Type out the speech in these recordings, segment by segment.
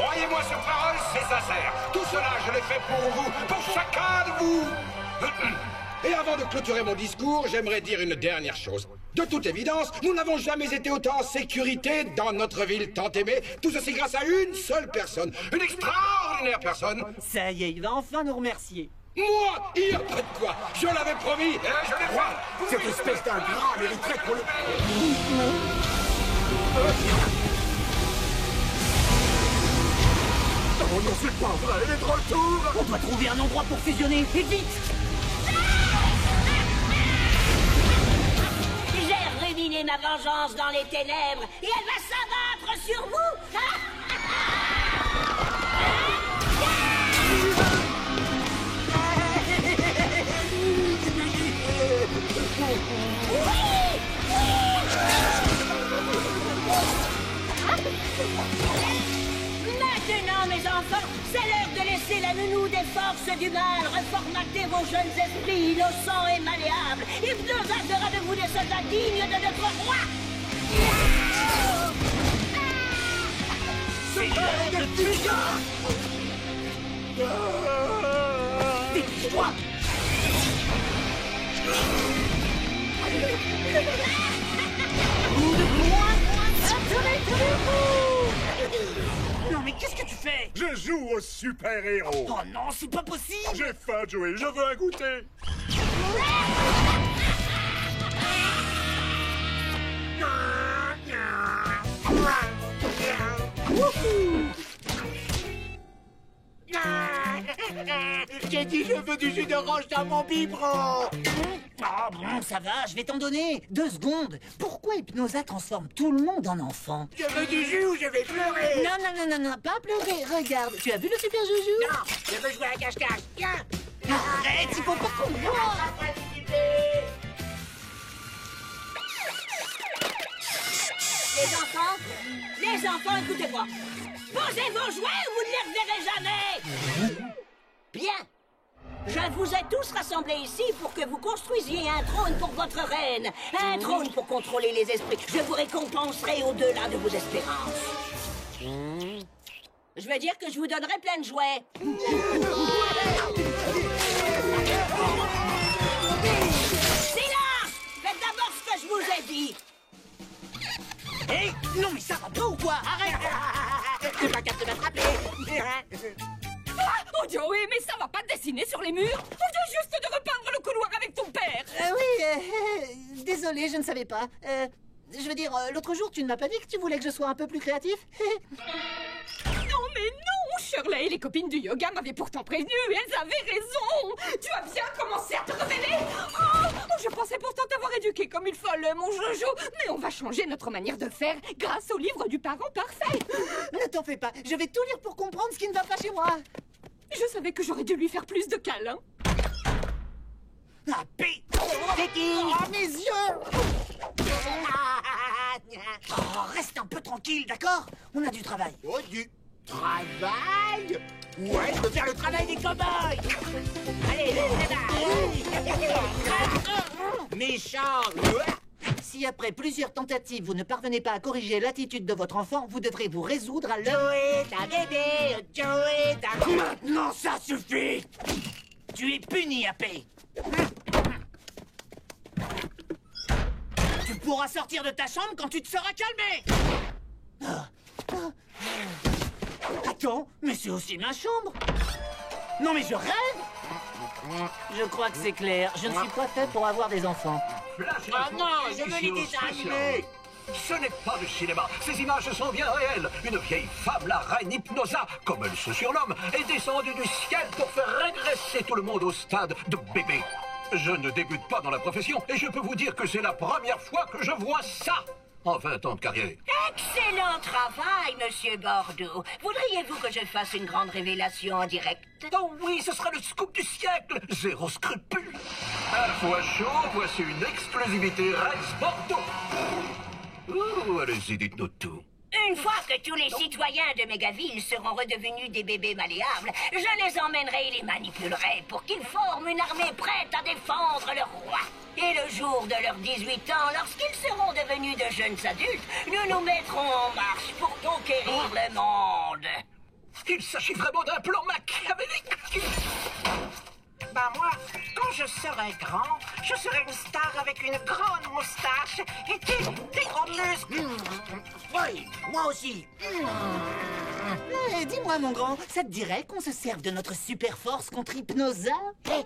Croyez-moi sur parole, c'est sincère. Tout cela, je l'ai fait pour vous, pour chacun de vous. Et avant de clôturer mon discours, j'aimerais dire une dernière chose. De toute évidence, nous n'avons jamais été autant en sécurité dans notre ville tant aimée. Tout ceci grâce à une seule personne. Une extraordinaire personne. Ça y est, il va enfin nous remercier. Moi, il n'y a pas de quoi. Je l'avais promis et je l'ai fait. Cette espèce d'ingrat mériterait qu'on le... Oh non, c'est pas vrai, elle est de retour. On doit trouver un endroit pour fusionner, et vite. J'ai ruminé ma vengeance dans les ténèbres et elle va s'abattre sur vous. Maintenant, mes enfants, c'est l'heure de laisser la nounou des forces du mal reformater vos jeunes esprits innocents et malléables. Hypnosa fera de vous des soldats dignes de notre roi. C'est l'heure de fusion. Dépêche-toi. Non mais qu'est-ce que tu fais? Je joue au super-héros. Oh non, c'est pas possible. J'ai faim, Joey, je veux un goûter. J'ai dit je veux du jus d'orange dans mon biberon. Ah bon, ça va, je vais t'en donner. 2 secondes. Pourquoi Hypnosa transforme tout le monde en enfant? Je veux du jus ou je vais pleurer. Non, non, non, non, non, pas pleurer. Regarde, tu as vu le super joujou? Non, je veux jouer à cache-cache. Viens. Arrête, il faut pas qu'on voit. Les enfants, écoutez-moi. Posez vos jouets ou vous ne les reverrez jamais. Bien. Je vous ai tous rassemblés ici pour que vous construisiez un trône pour votre reine. Un trône pour contrôler les esprits. Je vous récompenserai au-delà de vos espérances. Je veux dire que je vous donnerai plein de jouets. Silence! Faites d'abord ce que je vous ai dit. Hé, non mais ça va pas ou quoi? Arrête. T'es pas capable de m'attraper. Oh Joey, mais ça va pas dessiner sur les murs. On vient juste de repeindre le couloir avec ton père. Oui, désolé, je ne savais pas. Je veux dire, l'autre jour, tu ne m'as pas dit que tu voulais que je sois un peu plus créatif? Non mais non, Shirley, les copines du yoga m'avaient pourtant prévenu. Elles avaient raison. Tu as bien commencé à te révéler. Oh, je pensais pourtant t'avoir éduqué comme il fallait, mon Jojo. Mais on va changer notre manière de faire grâce au livre du parent parfait. Ne t'en fais pas, je vais tout lire pour comprendre ce qui ne va pas chez moi. Je savais que j'aurais dû lui faire plus de câlins. Ah, pé! C'est qui? Oh, mes yeux! Oh, reste un peu tranquille, d'accord? On a du travail. Oh, du travail? Ouais, je veux faire le travail des cow-boys. Allez, méchant. Si après plusieurs tentatives, vous ne parvenez pas à corriger l'attitude de votre enfant, vous devrez vous résoudre à le... Joey, ta bébé. Joey, ta... Maintenant, ça suffit! Tu es puni, AP. Tu pourras sortir de ta chambre quand tu te seras calmé. Attends, mais c'est aussi ma chambre. Non mais je rêve. Je crois que c'est clair. Je ne suis pas fait pour avoir des enfants. Ah non, je veux les dessins animés. Ce n'est pas du cinéma. Ces images sont bien réelles. Une vieille femme, la reine Hypnosa, comme elle se surnomme, est descendue du ciel pour faire régresser tout le monde au stade de bébé. Je ne débute pas dans la profession et je peux vous dire que c'est la première fois que je vois ça en 20 ans de carrière. Excellent travail, monsieur Bordeaux. Voudriez-vous que je fasse une grande révélation en direct? Oh oui, ce sera le scoop du siècle. Zéro scrupule. À la fois chaud, voici une exclusivité Rex Bordeaux. Ouh, allez-y, dites-nous tout. Une fois que tous les citoyens de Mégaville seront redevenus des bébés malléables, je les emmènerai et les manipulerai pour qu'ils forment une armée prête à défendre le roi. Et le jour de leurs 18 ans, lorsqu'ils seront devenus de jeunes adultes, nous nous mettrons en marche pour conquérir le monde. Il s'agit vraiment d'un plan machiavélique. Bah moi, quand je serai grand, je serai une star avec une grande moustache et des grands muscles. Oui, moi aussi. Dis-moi, mon grand, ça te dirait qu'on se serve de notre super force contre Hypnosa?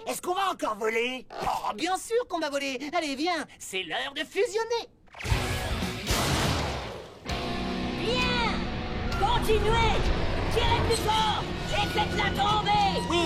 Est-ce qu'on va encore voler? Oh, bien sûr qu'on va voler. Allez, viens, c'est l'heure de fusionner. Bien! Continuez! Tirez plus fort! Et faites-la tomber! Oui.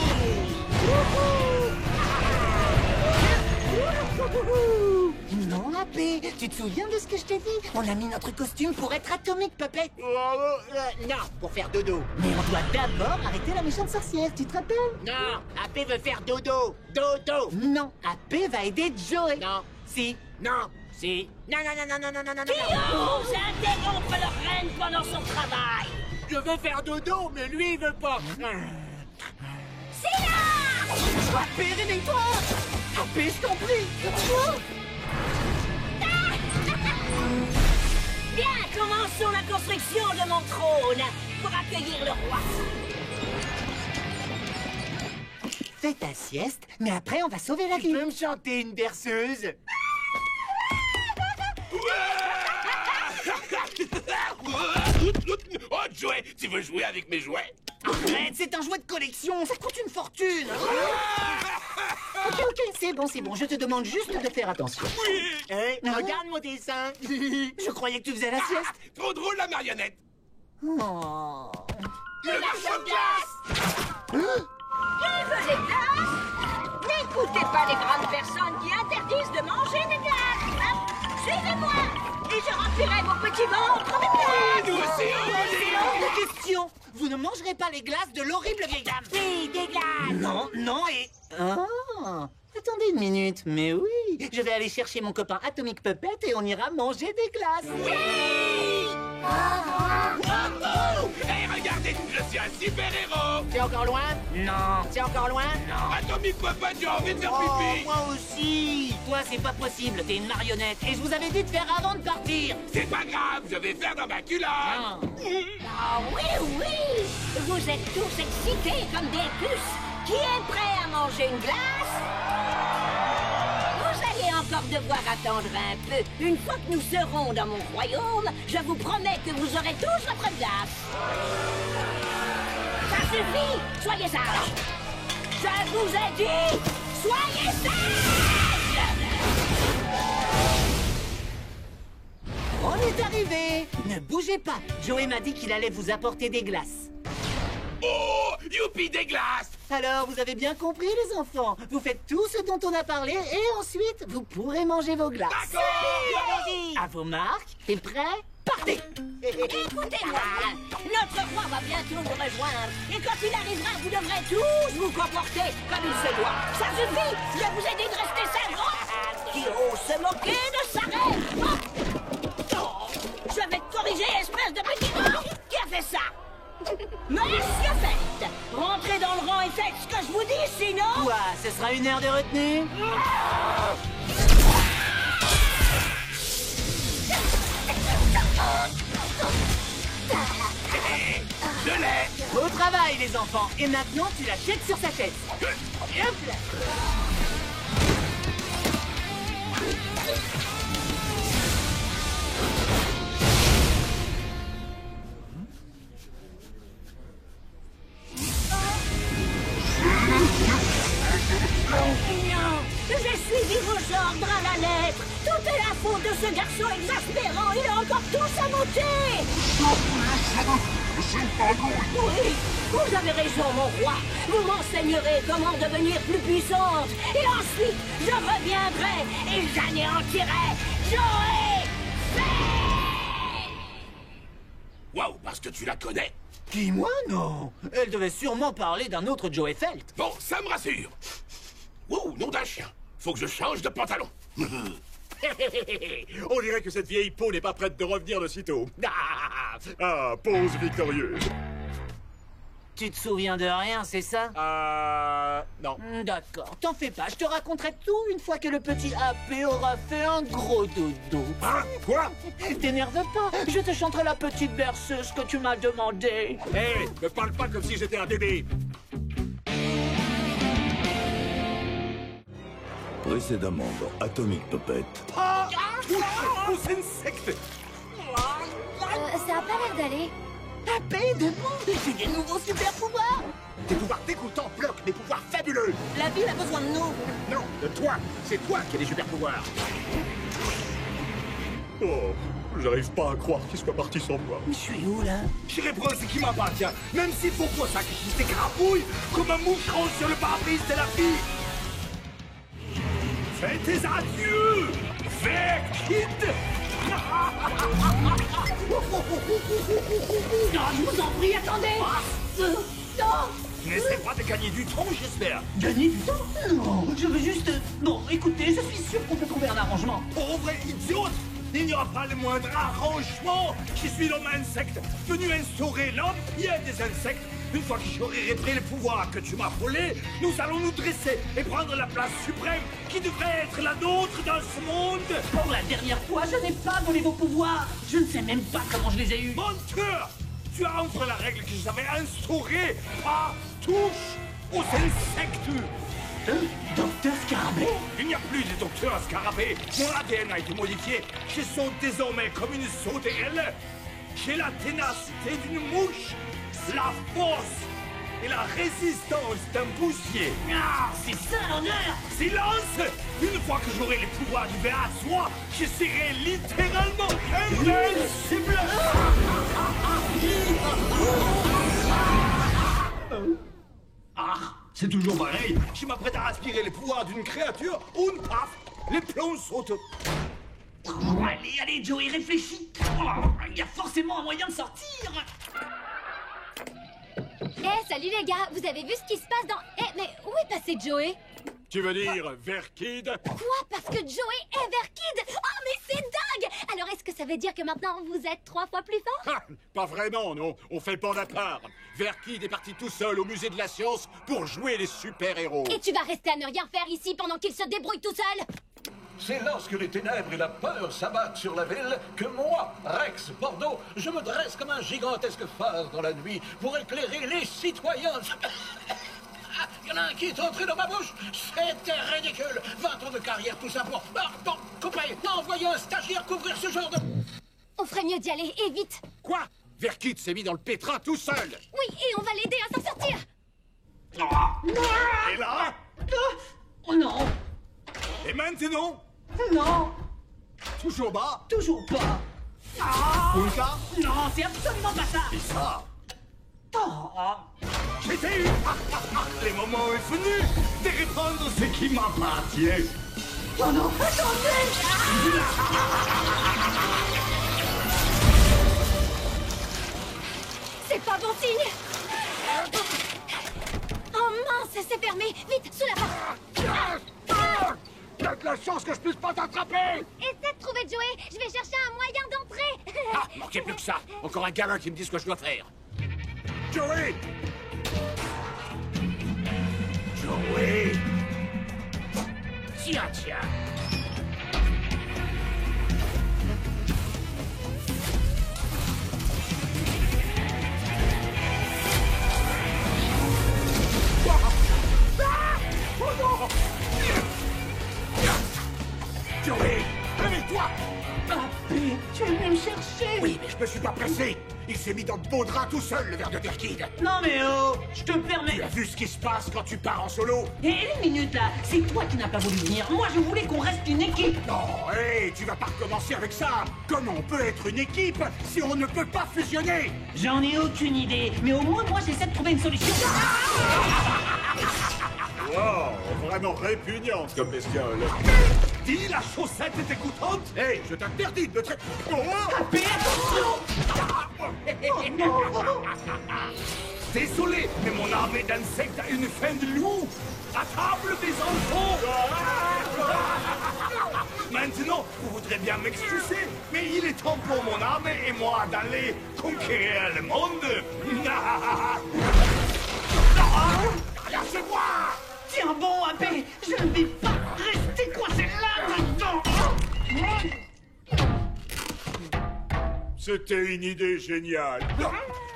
Non, AP, tu te souviens de ce que je t'ai dit? On a mis notre costume pour être Atomic Puppet. Non, pour faire dodo. Mais on doit d'abord arrêter la méchante sorcière, tu te rappelles? Non, AP veut faire dodo. Dodo. Non, AP va aider Joey. Non. Si. Non. Si. Non, non, non, non, non, non, non, non, Qui non. ose interrompre leur reine pendant son travail? Je veux faire dodo, mais lui, il veut pas. Silence! AP, réveille-toi! AP, je t'en prie! Oh. Bien, commençons la construction de mon trône pour accueillir le roi. Fais ta sieste, mais après on va sauver la Tu vie. peux me chanter une berceuse? Oh, Joey, tu veux jouer avec mes jouets? Arrête, c'est un jouet de collection, ça coûte une fortune. Ok, c'est bon, je te demande juste de faire attention. Regarde mon dessin. Je croyais que tu faisais la sieste. Trop drôle, la marionnette. Oh. Le marchand de glace. Qui veut des glaces? N'écoutez pas les grandes personnes qui interdisent de manger des glaces. Hein? Suivez-moi et je remplirai vos petits ventres de glace. Nous aussi, C'est hors de question. Vous ne mangerez pas les glaces de l'horrible vieille dame. Oui, des glaces. Non, et... Oh. Attendez une minute, mais oui. Je vais aller chercher mon copain Atomic Puppet et on ira manger des glaces. Hey, regardez, je suis un super-héros. C'est encore loin? Non. C'est encore loin? Non. Atomic Puppet, j'ai envie de faire Oh, pipi. moi aussi. Toi, c'est pas possible, t'es une marionnette. Et je vous avais dit de faire avant de partir. C'est pas grave, je vais faire dans ma culotte. Ah. Ah oui! Vous êtes tous excités comme des puces. Qui est prêt à manger une glace? Vous allez encore devoir attendre un peu. Une fois que nous serons dans mon royaume, je vous promets que vous aurez tous votre glace. Ça suffit! Soyez sages! Je vous ai dit, soyez sages! On est arrivé. Ne bougez pas. Joey m'a dit qu'il allait vous apporter des glaces. Oh, youpi, des glaces. Alors, vous avez bien compris, les enfants. Vous faites tout ce dont on a parlé et ensuite, vous pourrez manger vos glaces. Allons-y. À vos marques. T'es prêt? Partez! Écoutez-moi bien, notre roi va bientôt nous rejoindre. Et quand il arrivera, vous devrez tous vous comporter comme il se doit. Ça suffit, je vous ai dit de rester sage. Qui ose se moquer de sa reine? Oh, je vais te corriger, espèce de petit mort. Qui a fait ça? Monsieur Fett, rentrez dans le rang et faites ce que je vous dis, sinon... Quoi? Ce sera une heure de retenue? Je l'ai. Beau travail, les enfants. Et maintenant, tu la jettes sur sa tête. Et hop là. Non, j'ai suivi vos ordres à la lettre. Tout est la faute de ce garçon exaspérant. Il a encore tout saboté. Oui, vous avez raison, mon roi. Vous m'enseignerez comment devenir plus puissante. Et ensuite, je reviendrai et j'anéantirai Joey Fett. Waouh, parce que tu la connais. Qui, moi? Non. Elle devait sûrement parler d'un autre Joey Felt. Bon, ça me rassure. Wow, nom d'un chien. Faut que je change de pantalon. On dirait que cette vieille peau n'est pas prête de revenir de sitôt. Ah, pose victorieuse. Tu te souviens de rien, c'est ça? Non. D'accord, t'en fais pas, je te raconterai tout une fois que le petit AP aura fait un gros dodo. Hein? Quoi? T'énerve pas, je te chanterai la petite berceuse que tu m'as demandé. Hé, me parle pas comme si j'étais un bébé. Précédemment dans Atomic Puppet. Ah! Aux insectes! Ça a pas l'air d'aller. AP, de bon, j'ai des nouveaux super pouvoirs. Tes pouvoirs dégoûtants bloquent mes pouvoirs fabuleux! La ville a besoin de nous. Non, de toi! C'est toi qui as des super pouvoirs! Oh, j'arrive pas à croire qu'il soit parti sans moi. Je suis où, là? J'irai prendre ce qui m'appartient, même si pour toi ça qui t'écrabouille comme un moucheron sur le pare-brise de la fille! Fais tes adieux, Verkid! Non, je vous en prie, attendez. Non. N'essaie pas de gagner du temps, j'espère. Gagner du temps? Non, je veux juste... Bon, écoutez, je suis sûr qu'on peut trouver un arrangement. Pauvre idiote! Il n'y aura pas le moindre arrangement! Je suis l'homme insecte, venu instaurer l'empire des insectes. Une fois que j'aurai repris le pouvoir que tu m'as volé, nous allons nous dresser et prendre la place suprême qui devrait être la nôtre dans ce monde! Pour la dernière fois, je n'ai pas volé vos pouvoirs. Je ne sais même pas comment je les ai eus. Menteur! Tu as enfreint la règle que j'avais instaurée! Pas touche aux insectes! Docteur Scarabée? Il n'y a plus de docteur Scarabée. Mon ADN a été modifié. Je sens désormais comme une sauterelle. J'ai la ténacité d'une mouche, la force et la résistance d'un bousier. Ah, c'est ça l'honneur! Silence! Une fois que j'aurai les pouvoirs du ver à soie, je serai littéralement invincible! C'est toujours pareil. Je m'apprête à aspirer les pouvoirs d'une créature, ou paf, les plombs sautent. Allez, allez, Joey, réfléchis. Il y a forcément un moyen de sortir. Salut les gars, vous avez vu ce qui se passe dans... mais où est passé Joey? Tu veux dire Verkid? Quoi? Parce que Joey est Verkid? Oh, mais c'est dingue! Alors, est-ce que ça veut dire que maintenant, vous êtes 3 fois plus fort? Ah, pas vraiment, non. On fait pas à part. Verkid est parti tout seul au musée de la science pour jouer les super-héros. Et tu vas rester à ne rien faire ici pendant qu'il se débrouille tout seul? C'est lorsque les ténèbres et la peur s'abattent sur la ville que moi, Rex Bordeaux, je me dresse comme un gigantesque phare dans la nuit pour éclairer les citoyens. Il y en a un qui est entré dans ma bouche. C'était ridicule. 20 ans de carrière, tout ça pour... Bon, coupez. Envoyez un stagiaire couvrir ce genre de... On ferait mieux d'y aller, et vite. Quoi? Verkid s'est mis dans le pétrin tout seul. Oui, et on va l'aider à s'en sortir. Et là? Oh non! Et maintenant? Non! Toujours bas? Toujours pas! Punka? Non, c'est absolument pas ça! Et ça? Oh. J'étais eu. Le moment est venu de reprendre ce qui m'appartient. Oh non, attendez! C'est pas bon signe. Oh mince, c'est fermé. Vite, sous la porte. T'as de la chance que je puisse pas t'attraper. Essaie de trouver Joey. Je vais chercher un moyen d'entrer. Ah, manquez plus que ça. Encore un gamin qui me dit ce que je dois faire. Joey! Joey! Tiens, tiens. Oh non! Joey! Réveille-toi! Papé, tu es venu me chercher? Oui, mais je me suis pas pressé. Il s'est mis dans le beau drap tout seul, le verre de Verkid. Non mais oh, je te permets... Tu as vu ce qui se passe quand tu pars en solo? Hé, une minute là, c'est toi qui n'as pas voulu venir. Moi je voulais qu'on reste une équipe. Non, hé, tu vas pas recommencer avec ça. Comment on peut être une équipe si on ne peut pas fusionner? J'en ai aucune idée, mais au moins moi j'essaie de trouver une solution. Wow, vraiment répugnante comme bestiole. Dis, la chaussette est écoutante? Hé, je t'interdis de traiter... Papé, attention! Désolé, mais mon armée d'insectes a une fin de loup. À table des enfants. Maintenant, vous voudrez bien m'excuser, mais il est temps pour mon armée et moi d'aller conquérir le monde. Lâchez-moi! Tiens bon, AP, je ne vais pas rester coincé là maintenant. C'était une idée géniale.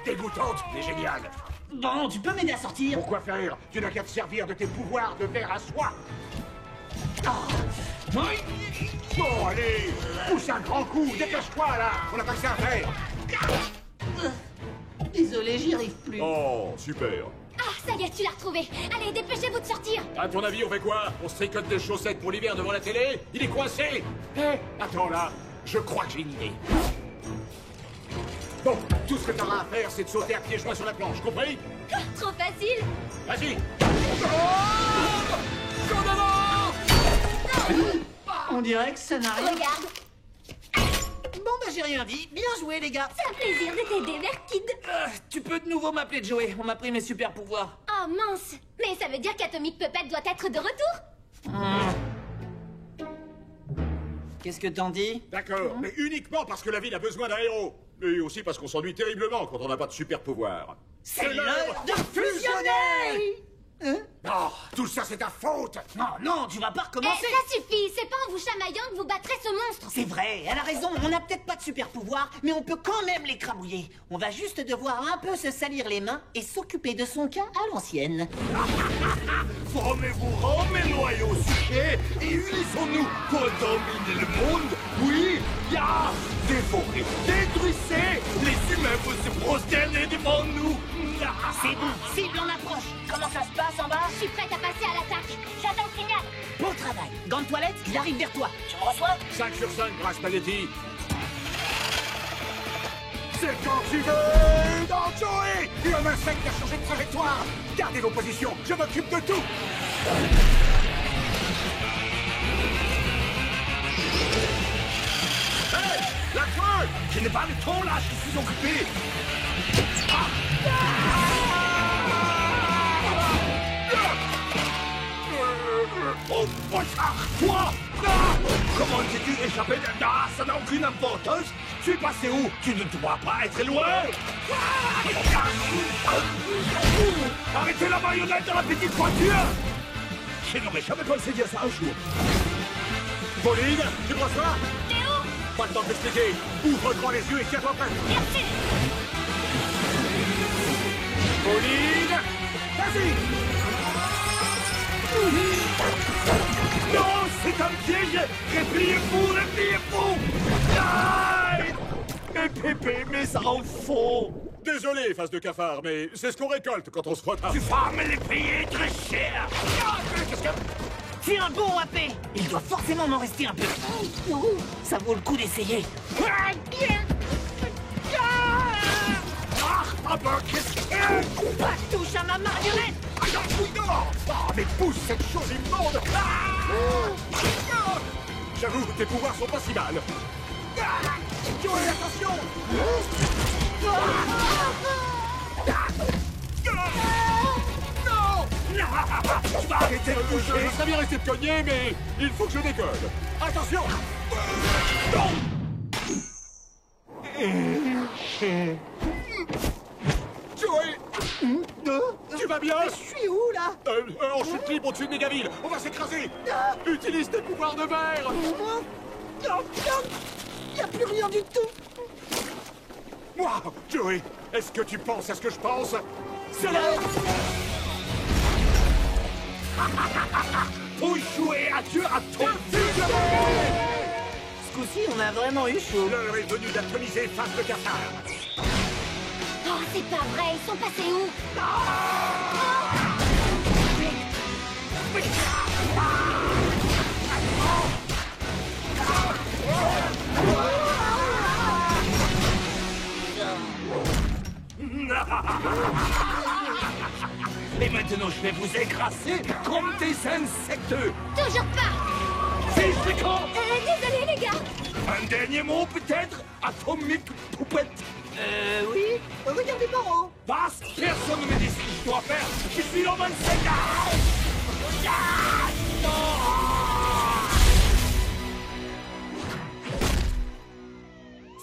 Dégoûtante, mais géniale. Bon, tu peux m'aider à sortir? Pourquoi faire? Tu n'as qu'à te servir de tes pouvoirs de verre à soie. Bon, allez, pousse un grand coup, dépêche-toi là. On n'a pas que ça à faire. Désolé, j'y arrive plus. Oh, super. Ah, ça y est, tu l'as retrouvé. Allez, dépêchez-vous de sortir. À ton avis, on fait quoi? On se tricote des chaussettes pour l'hiver devant la télé? Il est coincé! Attends là, je crois que j'ai une idée. Bon, tout ce que t'auras à faire, c'est de sauter à pieds joints sur la planche, compris? Trop facile. Vas-y! On dirait que ça n'a rien... Regarde, Bon, bah j'ai rien dit. Bien joué, les gars. c'est un plaisir de t'aider, Verkid. Tu peux de nouveau m'appeler Joey. On m'a pris mes super pouvoirs. Oh mince. Mais ça veut dire qu'Atomic Puppet doit être de retour. Qu'est-ce que t'en dis? D'accord, mais uniquement parce que la ville a besoin d'un héros. Mais aussi parce qu'on s'ennuie terriblement quand on n'a pas de super pouvoir. C'est l'heure de fusionner. Oh, tout ça c'est ta faute. Non, non, tu vas pas recommencer. Ça suffit. C'est pas en vous chamaillant que vous battrez ce monstre. C'est vrai, elle a raison, on n'a peut-être pas de super pouvoir, mais on peut quand même l'écrabouiller. On va juste devoir un peu se salir les mains et s'occuper de son cas à l'ancienne. Formez-vous rangs, mes loyaux sujets, et unissons-nous pour dominer le monde. Oui, ya, dévorez, détruisez. Les humains vont se prosterner devant nous. C'est bon, cible en approche. Comment ça se passe en bas? Je suis prête à passer à l'attaque. J'attends le signal. Bon travail. Gant de toilette, il arrive vers toi. Tu me reçois? 5 sur 5 pour un spaghetti. C'est quand tu veux, dans Joey. Et un insecte a changé de trajectoire. Gardez vos positions, je m'occupe de tout. Hey, la folle! Je n'ai pas le temps là, je suis occupé. Oh, pochard, toi! Comment t'es-tu échappé de... Ah, ça n'a aucune importance. Tu es passé où? Tu ne dois pas être loin. Arrêtez la marionnette dans la petite voiture. Je n'aurais jamais pensé dire ça un jour. Pauline, tu me reçois? Théo. Pas le temps de t'expliquer. Ouvre grand les yeux et tiens-toi prête. Merci. Pauline, vas-y. Non, c'est un piège. Repliez-vous, repliez-vous. Aïe! Mes pépés, mes enfants. Désolé, face de cafard, mais c'est ce qu'on récolte quand on se retarde. Tu vas me les payer très cher. Qu'est-ce que... C'est un bon AP. Il doit forcément m'en rester un peu. Ça vaut le coup d'essayer. Ah ben, qu'est-ce que... Pas de touche à ma marionnette. Ah, mais pousse cette chose immonde. J'avoue, tes pouvoirs sont pas si mal. Joey, attention. Non. Tu vas arrêter de bouger. Je serais bien resté de cogner, mais il faut que je décolle. Attention. Joey, tu vas bien? Je suis où, là? En chute libre au-dessus de Mégaville. On va s'écraser. Utilise tes pouvoirs de verre. Il n'y a plus rien du tout. Moi, Joey, est-ce que tu penses à ce que je pense? C'est l'heure. Pour jouer à Dieu à ton Ce coup-ci, on a vraiment eu chaud. L'heure est venue d'atomiser face de cafard. Oh, c'est pas vrai. Ils sont passés où? Et maintenant, je vais vous écrasser comme des insectes. Toujours pas. C'est fréquent. Désolé, les gars. Un dernier mot, peut-être? Atomic Puppet. Oui. Regardez par haut. Basse, personne ne me dit ce que je dois faire. Je suis l'homme insecte.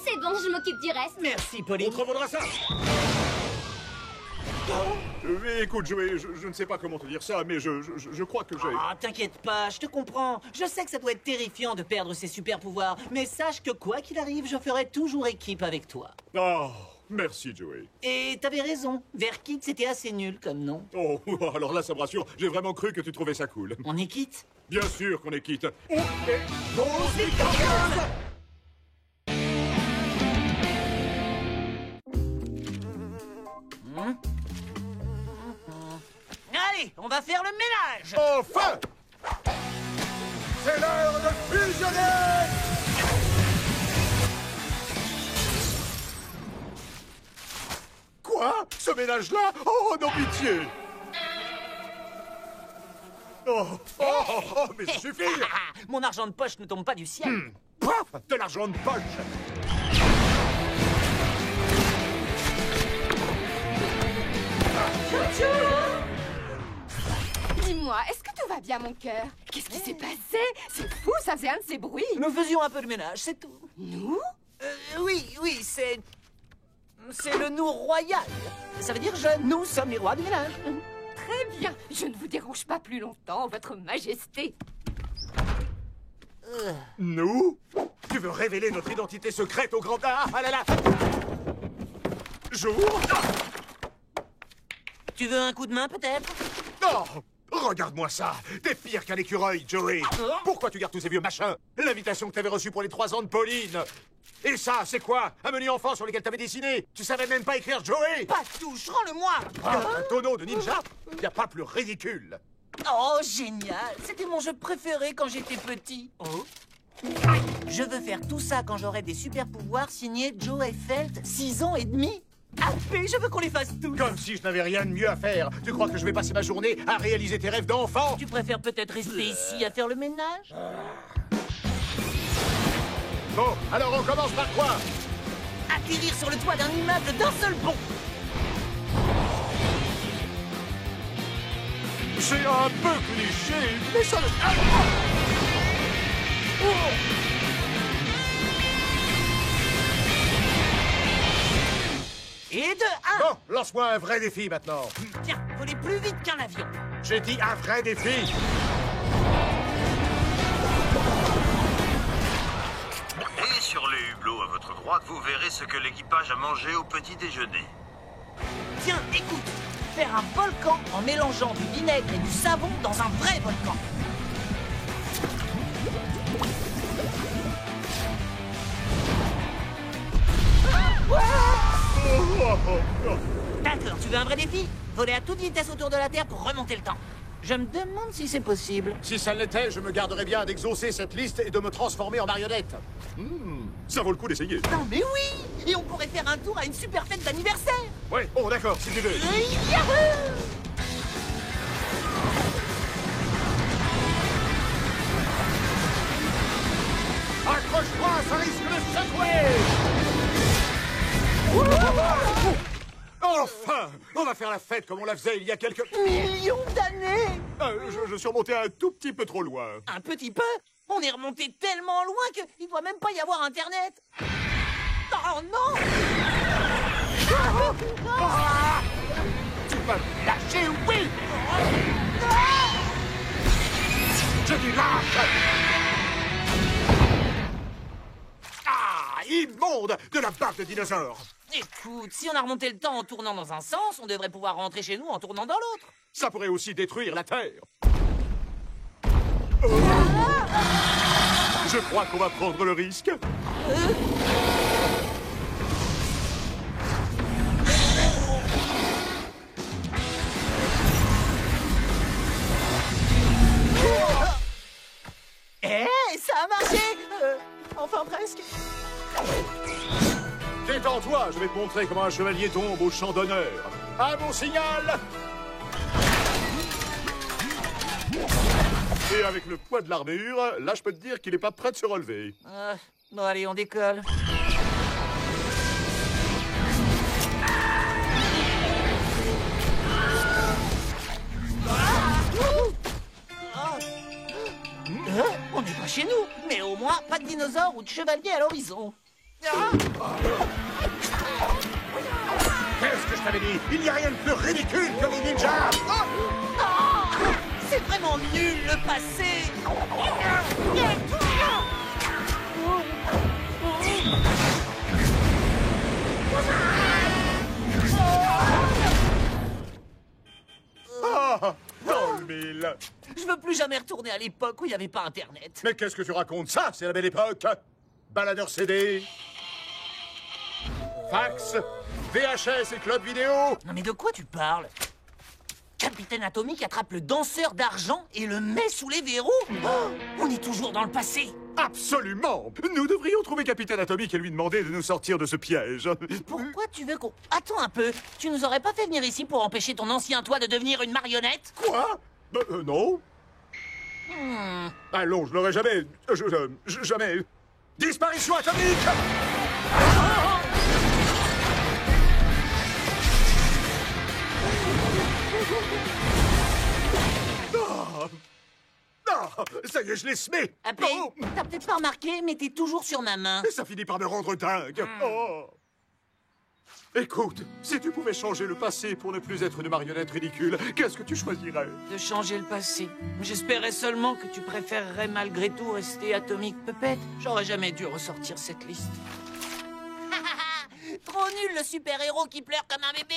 C'est bon, je m'occupe du reste. Merci, Pauline. On te revaudra ça. Écoute, Joey, je ne sais pas comment te dire ça, mais je crois que j'ai... Ah, t'inquiète pas, je te comprends. Je sais que ça doit être terrifiant de perdre ses super pouvoirs, mais sache que quoi qu'il arrive, je ferai toujours équipe avec toi. Oh, merci, Joey. Et t'avais raison, Verkid, c'était assez nul comme nom. Oh, alors là, ça me rassure. J'ai vraiment cru que tu trouvais ça cool. On est quitte? Bien sûr qu'on est quitte. On est Allez, on va faire le ménage! Enfin! C'est l'heure de fusionner! Quoi? Ce ménage-là? Oh, non, pitié! Oh, mais ça suffit! Mon argent de poche ne tombe pas du ciel. Paf! De l'argent de poche! Dis-moi, est-ce que tout va bien, mon cœur? Qu'est-ce qui s'est passé? C'est fou, ça faisait un de ces bruits. Nous faisions un peu de ménage, c'est tout. Nous? Oui, c'est le nous royal. Ça veut dire nous sommes les rois du ménage. Très bien. Je ne vous dérange pas plus longtemps, votre majesté. Nous? Tu veux révéler notre identité secrète au grand... Ah là là! Jour? Tu veux un coup de main, peut-être? Non! Regarde-moi ça! T'es pire qu'un écureuil, Joey! Pourquoi tu gardes tous ces vieux machins? L'invitation que t'avais reçue pour les 3 ans de Pauline! Et ça, c'est quoi? Un menu enfant sur lequel t'avais dessiné? Tu savais même pas écrire Joey? Pas de touche, rends-le-moi! Un tonneau de ninja? Y a pas plus ridicule! Oh, génial! C'était mon jeu préféré quand j'étais petit. Je veux faire tout ça quand j'aurai des super pouvoirs signés Joe Felt, 6 ans et demi. Ah, mais je veux qu'on les fasse tous. Comme si je n'avais rien de mieux à faire. Tu crois que je vais passer ma journée à réaliser tes rêves d'enfant? Tu préfères peut-être rester ici à faire le ménage? Bon, alors on commence par quoi? Atterrir sur le toit d'un immeuble d'un seul bond. C'est un peu cliché, mais ça... Et de 1. Bon, lance-moi un vrai défi maintenant. Tiens, voler plus vite qu'un avion. J'ai dit un vrai défi. Et sur les hublots à votre droite, vous verrez ce que l'équipage a mangé au petit déjeuner. Tiens, écoute. Faire un volcan en mélangeant du vinaigre et du savon dans un vrai volcan. D'accord, tu veux un vrai défi? Voler à toute vitesse autour de la Terre pour remonter le temps. Je me demande si c'est possible. Si ça l'était, je me garderais bien d'exaucer cette liste et de me transformer en marionnette. Ça vaut le coup d'essayer. Non mais oui! Et on pourrait faire un tour à une super fête d'anniversaire. Ouais, bon d'accord, si tu veux. Yahoo! Accroche-toi, ça risque de secouer! Enfin! On va faire la fête comme on la faisait il y a quelques... Millions d'années! Je suis remonté un tout petit peu trop loin. Un petit peu? On est remonté tellement loin qu'il ne doit même pas y avoir Internet. Oh non! Tu vas me lâcher, oui! Je dis lâche! Ah, immonde! De la bave de dinosaure! Écoute, si on a remonté le temps en tournant dans un sens, on devrait pouvoir rentrer chez nous en tournant dans l'autre. Ça pourrait aussi détruire la Terre. Je crois qu'on va prendre le risque. Ça a marché! Enfin presque. Détends-toi, je vais te montrer comment un chevalier tombe au champ d'honneur. À mon signal! Et avec le poids de l'armure, là je peux te dire qu'il n'est pas prêt de se relever. Bon allez, on décolle. On n'est pas chez nous, mais au moins pas de dinosaures ou de chevaliers à l'horizon. Qu'est-ce que je t'avais dit. Il n'y a rien de plus ridicule que les ninjas. C'est vraiment nul, le passé. Ah, dans le mille. Je veux plus jamais retourner à l'époque où il n'y avait pas Internet. Mais qu'est-ce que tu racontes? Ça, c'est la belle époque. Baladeur CD, fax, VHS et club vidéo. Non mais de quoi tu parles? Capitaine Atomique attrape le danseur d'argent et le met sous les verrous. Oh, on est toujours dans le passé. Absolument. Nous devrions trouver Capitaine Atomique et lui demander de nous sortir de ce piège. Pourquoi tu veux qu'on... Attends un peu. Tu nous aurais pas fait venir ici pour empêcher ton ancien toi de devenir une marionnette? Quoi? Non. Allons, je n'aurais jamais... jamais... Disparition atomique! Ça y est, je l'ai semé! Appé, t'as peut-être pas remarqué, mais t'es toujours sur ma main. Et ça finit par me rendre dingue. Oh. Écoute, si tu pouvais changer le passé pour ne plus être une marionnette ridicule, qu'est-ce que tu choisirais? De changer le passé. J'espérais seulement que tu préférerais malgré tout rester Atomic Puppet. J'aurais jamais dû ressortir cette liste. Trop nul le super-héros qui pleure comme un bébé.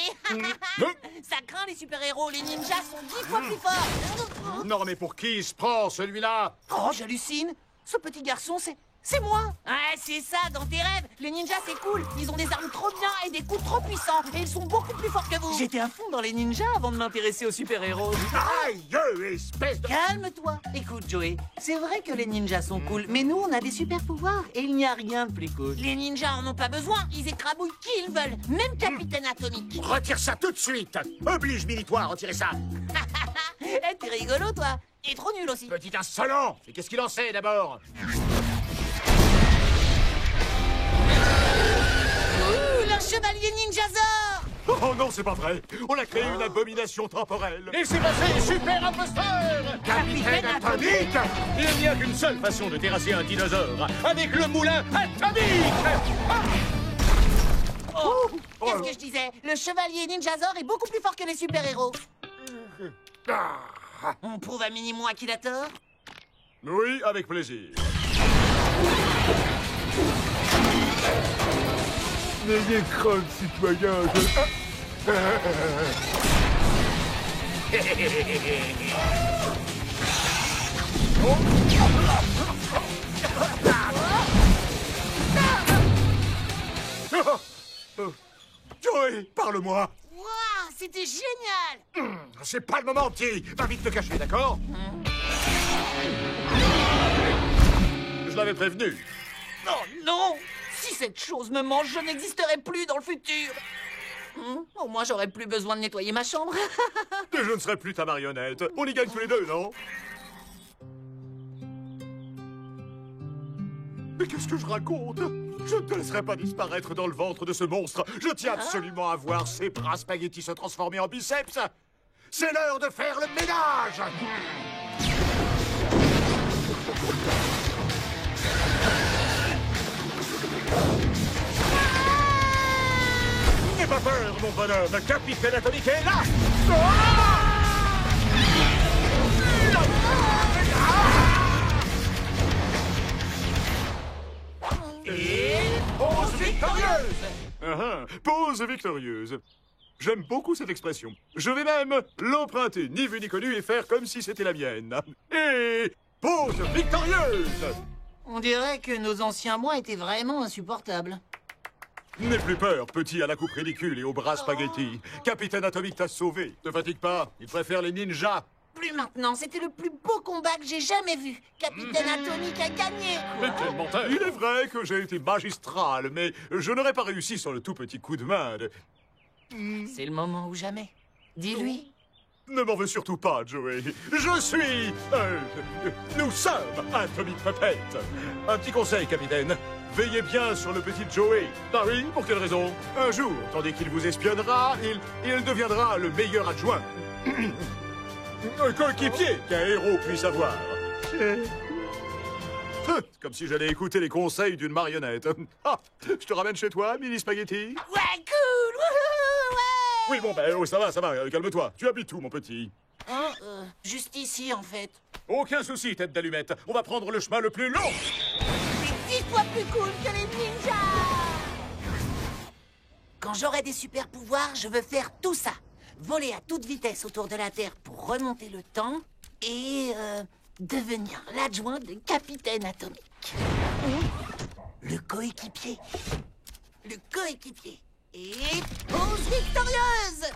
Ça craint les super-héros, les ninjas sont 10 fois plus forts. Non mais pour qui il se prend celui-là? Oh, j'hallucine. Ce petit garçon, c'est moi. Ouais, c'est ça, dans tes rêves. Les ninjas, c'est cool. Ils ont des armes trop bien et des coups trop puissants. Et ils sont beaucoup plus forts que vous. J'étais à fond dans les ninjas avant de m'intéresser aux super-héros. Aïe, espèce de... Calme-toi. Écoute, Joey, c'est vrai que les ninjas sont cool, mais nous, on a des super-pouvoirs et il n'y a rien de plus cool. Les ninjas en ont pas besoin. Ils écrabouillent qui ils veulent. Même Capitaine Atomique. Retire ça tout de suite. Oblige Militoir à retirer ça. T'es rigolo, toi. Et trop nul aussi. Petit insolent. Et qu'est-ce qu'il en sait, d'abord? Le chevalier Ninjazor! Oh non, c'est pas vrai. On a créé une abomination temporelle. Et c'est passé, super imposteur! Capitaine Atomique! Il n'y a qu'une seule façon de terrasser un dinosaure, avec le moulin atomique! Oh, qu'est-ce que je disais? Le chevalier Ninjazor est beaucoup plus fort que les super-héros. On prouve à Mini-moi qu'il a tort? Oui, avec plaisir. N'ayez crainte, citoyens. Joey, parle-moi. Waouh, c'était génial. C'est pas le moment, petit. Va vite te cacher, d'accord? Je l'avais prévenu. Oh non! Si cette chose me mange, je n'existerai plus dans le futur. Au moins, j'aurais plus besoin de nettoyer ma chambre. Et je ne serai plus ta marionnette. On y gagne tous les deux, non? Mais qu'est-ce que je raconte? Je ne te laisserai pas disparaître dans le ventre de ce monstre. Je tiens absolument à voir ces bras spaghettis se transformer en biceps. C'est l'heure de faire le ménage! N'aie pas peur, mon bonhomme. Capitaine Atomique est là! Et pose victorieuse! Pose victorieuse. J'aime beaucoup cette expression. Je vais même l'emprunter, ni vu ni connu, et faire comme si c'était la mienne. Et pose victorieuse! On dirait que nos anciens mois étaient vraiment insupportables. N'aie plus peur, petit à la coupe ridicule et aux bras spaghettis. Capitaine Atomique t'a sauvé. Ne fatigue pas, il préfère les ninjas. Plus maintenant, c'était le plus beau combat que j'ai jamais vu. Capitaine Atomique a gagné, quoi. Mais quel menteur! Il est vrai que j'ai été magistral, mais je n'aurais pas réussi sur le tout petit coup de main de... C'est le moment ou jamais. Dis-lui. Ne m'en veux surtout pas, Joey. Je suis... nous sommes Atomic Puppet. Un petit conseil, capitaine. Veillez bien sur le petit Joey. Ah oui, pour quelle raison? Un jour, tandis qu'il vous espionnera, il deviendra le meilleur adjoint. Un coéquipier qu'un héros puisse avoir. Comme si j'allais écouter les conseils d'une marionnette. Ah, je te ramène chez toi, mini spaghetti? Ouais, cool! Wouhou, ouais! Oui, bon, ben, oh, ça va, calme-toi. Tu habites où, mon petit? Juste ici, en fait. Aucun souci, tête d'allumette. On va prendre le chemin le plus long. C'est 10 fois plus cool que les ninjas! Quand j'aurai des super pouvoirs, je veux faire tout ça. Voler à toute vitesse autour de la Terre pour remonter le temps et devenir l'adjoint de Capitaine Atomique. Le coéquipier. Le coéquipier. Et pause victorieuse!